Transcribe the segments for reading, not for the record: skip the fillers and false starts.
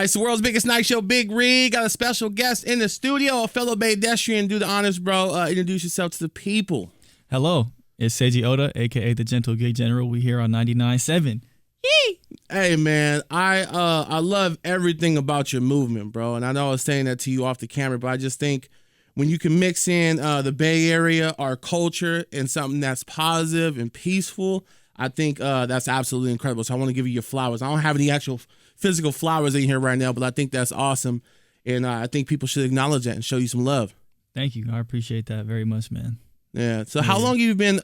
right, it's the world's biggest night show, Big Reid. Got a special guest in the studio, a fellow pedestrian. Do the honors, bro. Introduce yourself to the people. Hello, it's Seiji Oda, a.k.a. the Gentle Gay General. We here on 99.7. Yee! Hey, man, I love everything about your movement, bro. And I know I was saying that to you off the camera, but I just think when you can mix in the Bay Area, our culture, and something that's positive and peaceful, I think that's absolutely incredible. So I want to give you your flowers. I don't have any actual physical flowers in here right now, but I think that's awesome. And I think people should acknowledge that and show you some love. Thank you. I appreciate that very much, man. Yeah. So how long have you been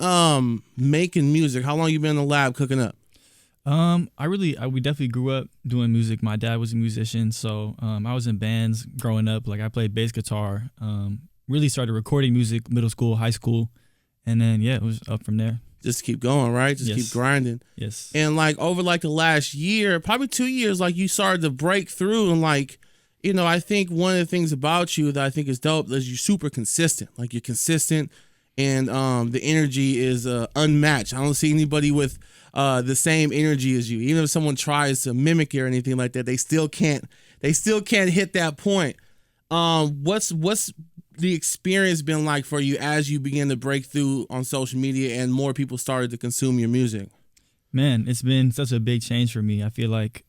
making music? How long you been in the lab cooking up? We definitely grew up doing music. My dad was a musician, so I was in bands growing up. Like I played bass guitar. Really started recording music middle school, high school, and then it was up from there. Just keep going, right? Just keep grinding. Yes. And like over like the last year, probably 2 years, like you started to break through, and like, you know, I think one of the things about you that I think is dope is you're super consistent. Like you're consistent, and the energy is unmatched. I don't see anybody with the same energy as you. Even if someone tries to mimic it or anything like that, they still can't hit that point. What's the experience been like for you as you begin to break through on social media and more people started to consume your music? Man, it's been such a big change for me. I feel like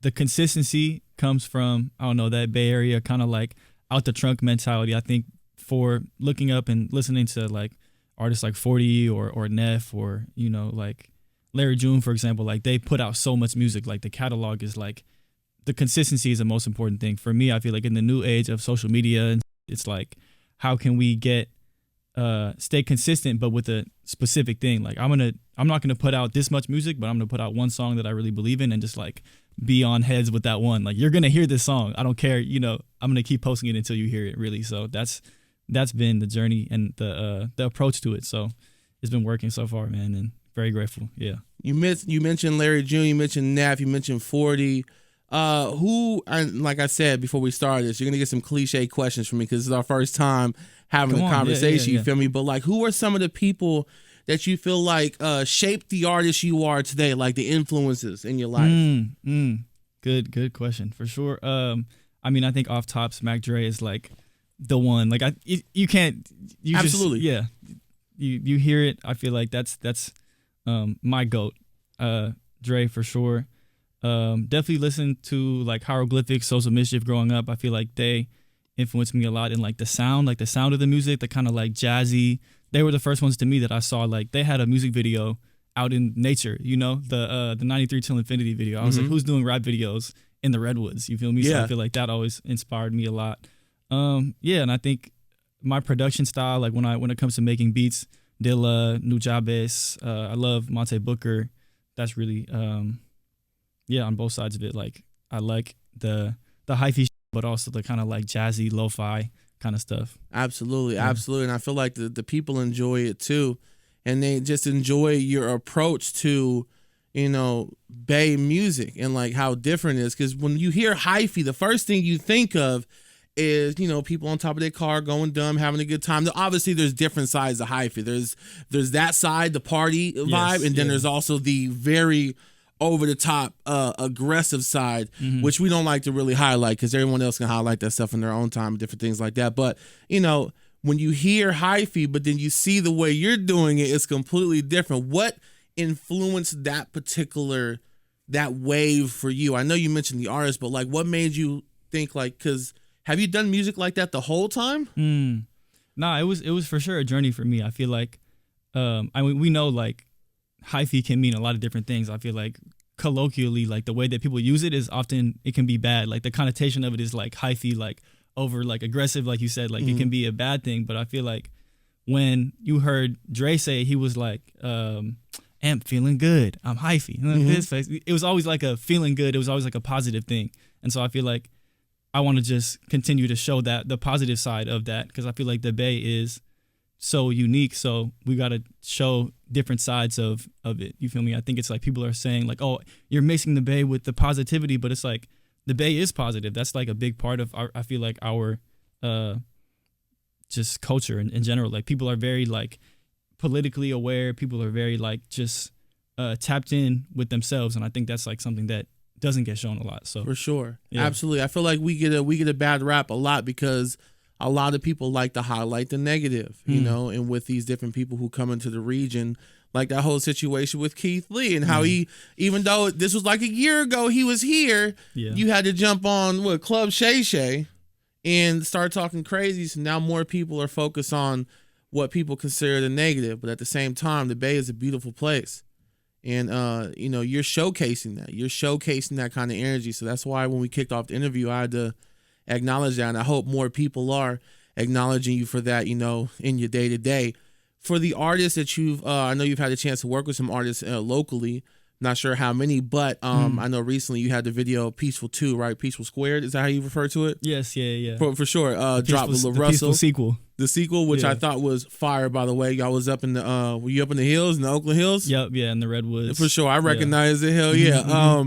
the consistency comes from, I don't know, that Bay Area kind of like out the trunk mentality. I think for looking up and listening to like artists like 40 or Neff or, you know, like Larry June, for example, like they put out so much music. Like the catalog is like, the consistency is the most important thing. For me, I feel like in the new age of social media, it's like, how can we stay consistent, but with a specific thing? Like I'm not gonna put out this much music, but I'm gonna put out one song that I really believe in and just like be on heads with that one. Like you're gonna hear this song. I don't care, you know, I'm gonna keep posting it until you hear it really. So that's been the journey and the approach to it. So it's been working so far, man, and very grateful. Yeah. You mentioned Larry June, you mentioned Neff, you mentioned 40. And like I said before we started this, you're gonna get some cliche questions from me because this is our first time having a conversation. Yeah. You feel me? But like, who are some of the people that you feel like shaped the artist you are today, like the influences in your life? Good question for sure. I mean, I think off top, Smack Dre is like the one. Like you can't. You absolutely. Just, you hear it. I feel like that's my goat. Dre for sure. Definitely listened to like Hieroglyphics, Social Mischief growing up. I feel like they influenced me a lot in like the sound of the music, the kind of like jazzy. They were the first ones to me that I saw, like they had a music video out in nature, you know, the 93 Till Infinity video. I was like, who's doing rap videos in the Redwoods? You feel me? Yeah. So I feel like that always inspired me a lot. And I think my production style, like when it comes to making beats, Dilla, Nujabes, I love Monte Booker. That's really on both sides of it. Like I like the Hyphy, but also the kind of like jazzy lo-fi kind of stuff. Absolutely. And I feel like the people enjoy it too, and they just enjoy your approach to, you know, Bay music and like how different it is. Because when you hear Hyphy, the first thing you think of is, you know, people on top of their car going dumb, having a good time. Obviously, there's different sides of Hyphy. There's that side, the party vibe, and then there's also the very over the top aggressive side, which we don't like to really highlight because everyone else can highlight that stuff in their own time, different things like that. But, you know, when you hear Hyphy, but then you see the way you're doing it, it's completely different. What influenced that wave for you? I know you mentioned the artist, but like what made you think like, because have you done music like that the whole time? Nah, it was for sure a journey for me. I feel like, I mean, we know like Hyphy can mean a lot of different things. I feel like colloquially, like the way that people use it is often, it can be bad. Like the connotation of it is like Hyphy, like over like aggressive, like you said, like it can be a bad thing. But I feel like when you heard Dre say, he was like, I'm feeling good, I'm Hyphy. His face, it was always like a feeling good. It was always like a positive thing. And so I feel like I want to just continue to show that the positive side of that, because I feel like the Bay is so unique. So we got to show different sides of it. You feel me? I think it's like people are saying like, oh, you're mixing the Bay with the positivity, but it's like the Bay is positive. That's like a big part of our, I feel like our just culture in general. Like people are very like politically aware. People are very like just tapped in with themselves. And I think that's like something that doesn't get shown a lot. So For sure. Yeah. Absolutely. I feel like we get a bad rap a lot because a lot of people like to highlight the negative, you know, and with these different people who come into the region, like that whole situation with Keith Lee and how he, even though this was like a year ago, he was here, you had to jump on Club Shay Shay and start talking crazy. So now more people are focused on what people consider the negative. But at the same time, the Bay is a beautiful place. And, you know, you're showcasing that. You're showcasing that kind of energy. So that's why when we kicked off the interview, I had to acknowledge that. And I hope more people are acknowledging you for that, you know, in your day to day. For the artists that you've, I know you've had a chance to work with some artists locally. Not sure how many, but I know recently you had the video Peaceful 2, right? Peaceful Squared. Is that how you refer to it? Yes, yeah. For sure. Dropped with the LaRussell. Peaceful sequel. The sequel, which I thought was fire, by the way. Y'all was up in the, were you up in the hills, in the Oakland Hills? Yep, yeah, in the Redwoods. For sure. I recognize it. Hell yeah.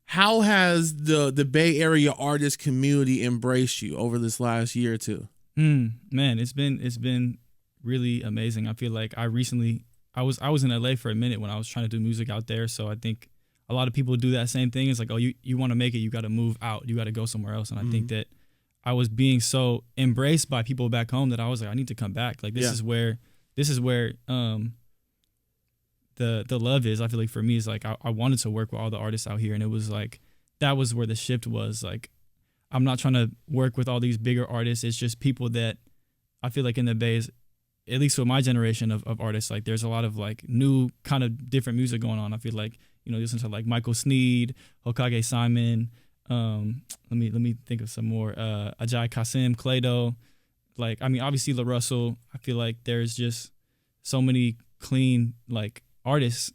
How has the Bay Area artist community embraced you over this last year or two? Man, it's been really amazing. I feel like I was in LA for a minute when I was trying to do music out there. So I think a lot of people do that same thing. It's like, oh, you want to make it, you got to move out, you got to go somewhere else. And I think that I was being so embraced by people back home that I was like, I need to come back. Like this is where the love is. I feel like for me, it's like I wanted to work with all the artists out here, and it was like that was where the shift was. Like I'm not trying to work with all these bigger artists. It's just people that I feel like in the Bay is, at least with my generation of artists, like there's a lot of like new kind of different music going on. I feel like, you know, listen to like Michael Sneed, Hokage Simon. Let me think of some more. Ajay Kasim, Claydo. Like, I mean, obviously LaRussell. I feel like there's just so many clean like artists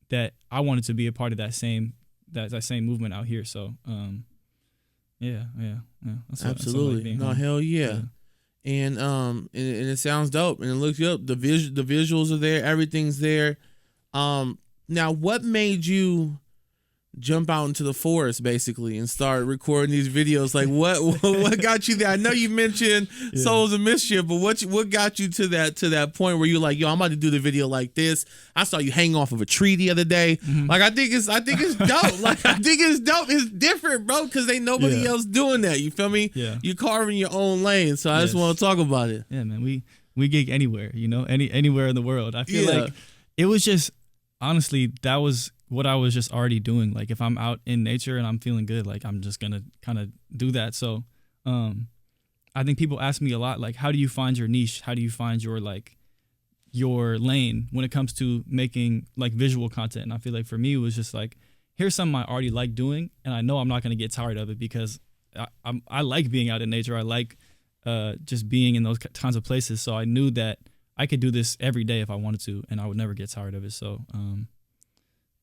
that I wanted to be a part of that same movement out here. So, yeah. That's Absolutely. What I like hell yeah. And it sounds dope, and it looks up. The visuals are there, everything's there. Now, what made you jump out into the forest basically and start recording these videos? Like, what got you there? I know you mentioned Souls of Mischief, but what got you to that point where you're like, yo, I'm about to do the video like this? I saw you hang off of a tree the other day. Like, I think it's dope. Like, I think it's dope. It's different, bro, because ain't nobody else doing that. You feel me? Yeah. You're carving your own lane. So I just want to talk about it. Yeah, man. We gig anywhere, you know, anywhere in the world. I feel like it was just, honestly, that was what I was just already doing. Like if I'm out in nature and I'm feeling good, like I'm just gonna kind of do that. So I think people ask me a lot, like, how do you find your niche? How do you find your lane when it comes to making like visual content? And I feel like for me, it was just like, here's something I already like doing, and I know I'm not gonna get tired of it because I like being out in nature. I like just being in those kinds of places. So I knew that I could do this every day if I wanted to, and I would never get tired of it. So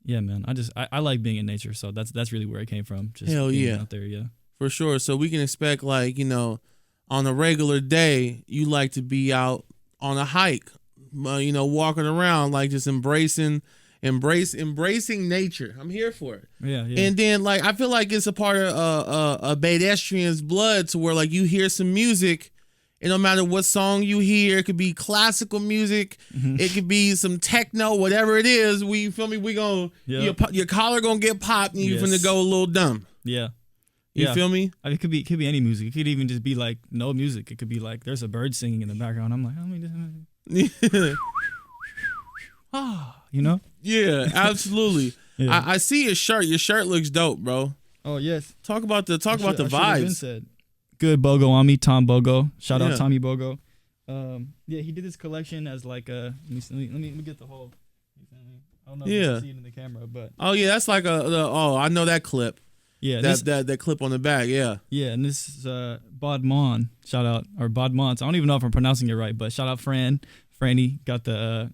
yeah, man, I like being in nature. So that's really where it came from. Just Hell being yeah. out there, yeah. For sure. So we can expect, like, you know, on a regular day, you like to be out on a hike, you know, walking around, like just embracing nature. I'm here for it. Yeah. And then, like, I feel like it's a part of a pedestrian's blood to where, like, you hear some music, and no matter what song you hear, it could be classical music, it could be some techno, whatever it is. You feel me? We gonna your collar gonna get popped, and you finna go a little dumb. Yeah. You feel me? I mean, it could be any music. It could even just be like no music. It could be like there's a bird singing in the background. I'm like, you know? Yeah, absolutely. Yeah. I see your shirt. Your shirt looks dope, bro. Oh yes. Talk about the vibes. Good Bogo on me, Tom Bogo. Shout out Tommy Bogo. Yeah, he did this collection as like a. Let me get the whole. I don't know if you can see it in the camera, but. Oh yeah, that's like I know that clip. Yeah, that clip on the back. Yeah. Yeah, and this is Bodmon. Shout out or Bodmont. I don't even know if I'm pronouncing it right, but shout out Franny. Gotta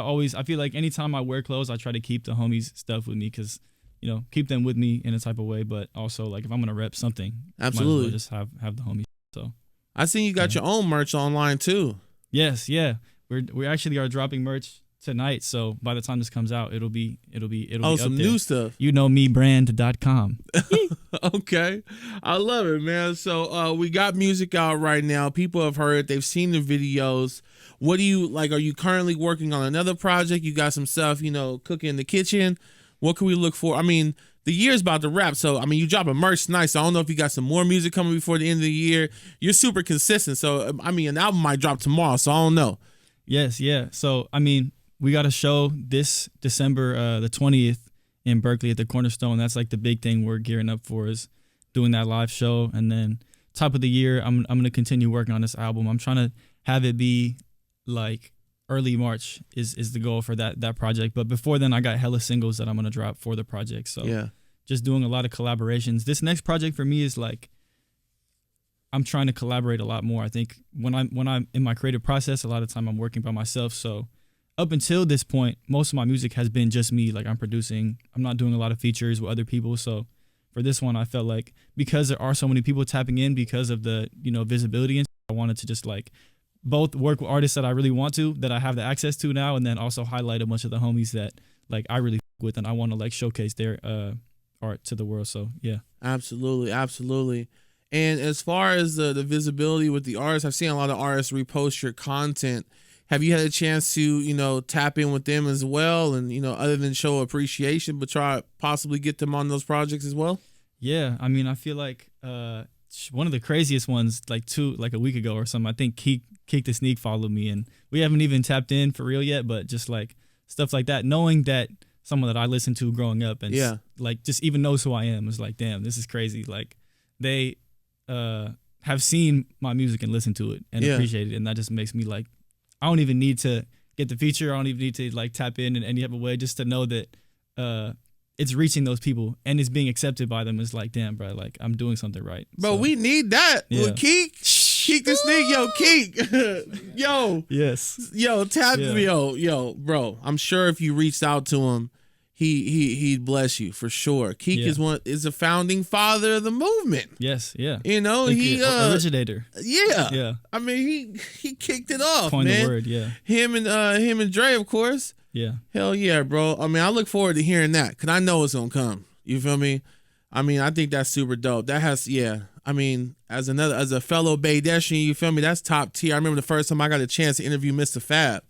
always. I feel like anytime I wear clothes, I try to keep the homies stuff with me because. You know, keep them with me in a type of way, but also like if I'm gonna rep something, absolutely, might as well just have the homies. So I seen you got your own merch online too. Yes, yeah, we actually are dropping merch tonight. So by the time this comes out, it'll be some up new stuff. You know me brand.com. Okay, I love it, man. So we got music out right now. People have heard, they've seen the videos. What do you like? Are you currently working on another project? You got some stuff, you know, cooking in the kitchen? What can we look for? I mean, the year's about to wrap. So, I mean, you dropping merch tonight. So, I don't know if you got some more music coming before the end of the year. You're super consistent. So, I mean, an album might drop tomorrow. So, I don't know. Yes, yeah. So, I mean, we got a show this December the 20th in Berkeley at the Cornerstone. That's like the big thing we're gearing up for, is doing that live show. And then top of the year, I'm going to continue working on this album. I'm trying to have it be like early March is the goal for that project. But before then, I got hella singles that I'm going to drop for the project. So yeah, just doing a lot of collaborations. This next project for me is like, I'm trying to collaborate a lot more. I think when I'm in my creative process, a lot of time I'm working by myself. So up until this point, most of my music has been just me. Like, I'm producing. I'm not doing a lot of features with other people. So for this one, I felt like because there are so many people tapping in because of the, visibility, and I wanted to just like both work with artists that I really want to, that I have the access to now, and then also highlight a bunch of the homies that like I really with and I want to like showcase their art to the world. So yeah. Absolutely. And as far as the visibility with the artists, I've seen a lot of artists repost your content. Have you had a chance to, tap in with them as well, and, other than show appreciation, but try possibly get them on those projects as well? Yeah, I mean, I feel like one of the craziest ones, like a week ago or something, I think Keek the Sneak followed me, and we haven't even tapped in for real yet, but just like stuff like that, knowing that someone that I listened to growing up and like just even knows who I am is like, damn, this is crazy. Like they have seen my music and listened to it and appreciate it, and that just makes me like, I don't even need to get the feature. I don't even need to like tap in any other way, just to know that it's reaching those people and it's being accepted by them. Is like, damn, bro, like I'm doing something right. Bro, so, we need that. Yeah. With Keek the Sneak, yo, Keek, yo, yes, yo, tap, yo, bro. I'm sure if you reached out to him, he'd bless you for sure. Keek is a founding father of the movement. Yes, yeah. He originator. Yeah. I mean, he kicked it off, Coined man. the word, yeah. Him and Dre, of course. Yeah. Hell yeah, bro. I mean, I look forward to hearing that, because I know it's gonna come. You feel me? I mean, I think that's super dope. That has, I mean, as a fellow Baydeshian, you feel me? That's top tier. I remember the first time I got a chance to interview Mr. Fab,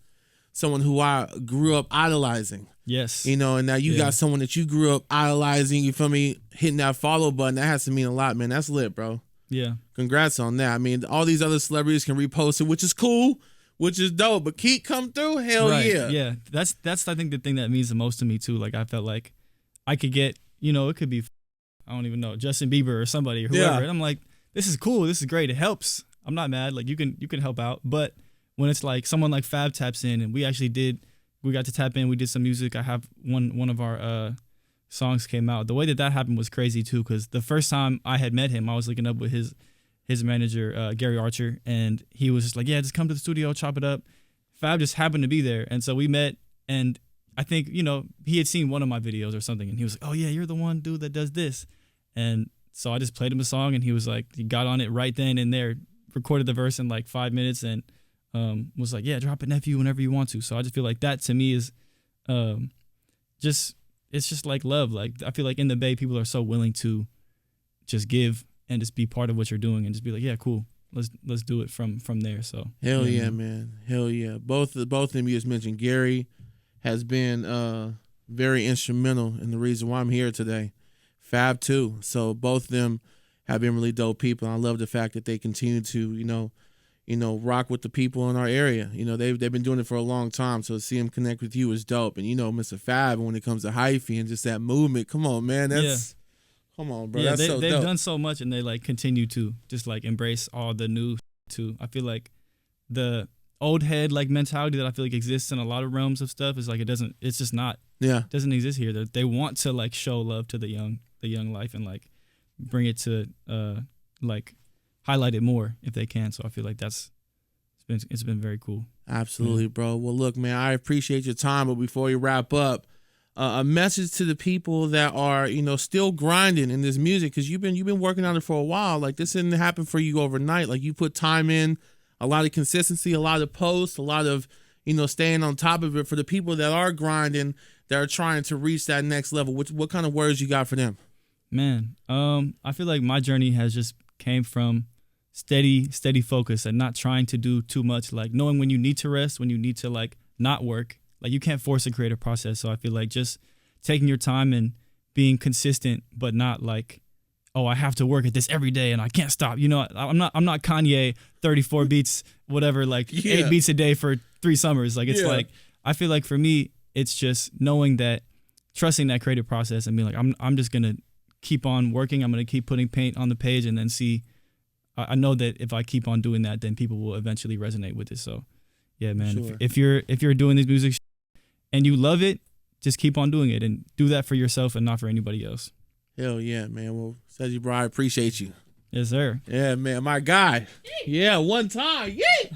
someone who I grew up idolizing. Yes. And now you got someone that you grew up idolizing, you feel me, hitting that follow button. That has to mean a lot, man. That's lit, bro. Yeah. Congrats on that. I mean, all these other celebrities can repost it, which is cool, which is dope. But Keek come through, hell right. yeah. Yeah. That's I think the thing that means the most to me too. Like I felt like I could get, it could be, I don't even know, Justin Bieber or somebody or whoever. Yeah. And I'm like, this is cool. This is great. It helps. I'm not mad. Like you can help out. But when it's like someone like Fab taps in, and we got to tap in. We did some music. I have one of our songs came out. The way that happened was crazy too, because the first time I had met him, I was linking up with his manager, Gary Archer, and he was just like, yeah, just come to the studio, chop it up. Fab just happened to be there, and so we met, and I think, he had seen one of my videos or something, and he was like, oh yeah, you're the one dude that does this. And so I just played him a song, and he was like, he got on it right then and there, recorded the verse in like 5 minutes, and was like, yeah, drop it, nephew, whenever you want to. So I just feel like that to me is it's just like love. Like I feel like in the Bay, people are so willing to just give and just be part of what you're doing and just be like, yeah, cool, let's do it from there. So hell yeah, man. Hell yeah. Both of them you just mentioned, Gary has been very instrumental in the reason why I'm here today. Fab too. So both of them have been really dope people. I love the fact that they continue to, rock with the people in our area. They've been doing it for a long time. So to see them connect with you is dope. And Mr. Fab, when it comes to Hyphy and just that movement, come on, man. Come on, bro. Yeah, that's so they've dope. done so much, and they like continue to just like embrace all the new too. I feel like the old head like mentality that I feel like exists in a lot of realms of stuff is like it's just not. Yeah. It doesn't exist here. They want to like show love to the young life and like bring it to like highlight it more if they can. So I feel like it's been very cool. Absolutely, bro. Well, look, man, I appreciate your time, but before you wrap up, a message to the people that are, still grinding in this music, because you've been working on it for a while. Like this didn't happen for you overnight. Like you put time in, a lot of consistency, a lot of posts, a lot of, staying on top of it. For the people that are grinding, that are trying to reach that next level, what kind of words you got for them? Man, I feel like my journey has just came from steady focus and not trying to do too much, like knowing when you need to rest, when you need to like not work. Like you can't force a creative process. So I feel like just taking your time and being consistent, but not like, oh, I have to work at this every day and I can't stop. You know, I'm not Kanye, 34 beats, whatever, like 8 beats a day for 3 summers. Like, it's like, I feel like for me, it's just knowing that, trusting that creative process and being like, I'm just going to keep on working. I'm going to keep putting paint on the page and then see. I know that if I keep on doing that, then people will eventually resonate with it. So yeah, man, Sure. if you're doing this music and you love it, just keep on doing it and do that for yourself and not for anybody else. Hell yeah, man. Well, Seiji, bro, I appreciate you. Yes, sir. Yeah, man. My guy. Yeah, one time. Yeah.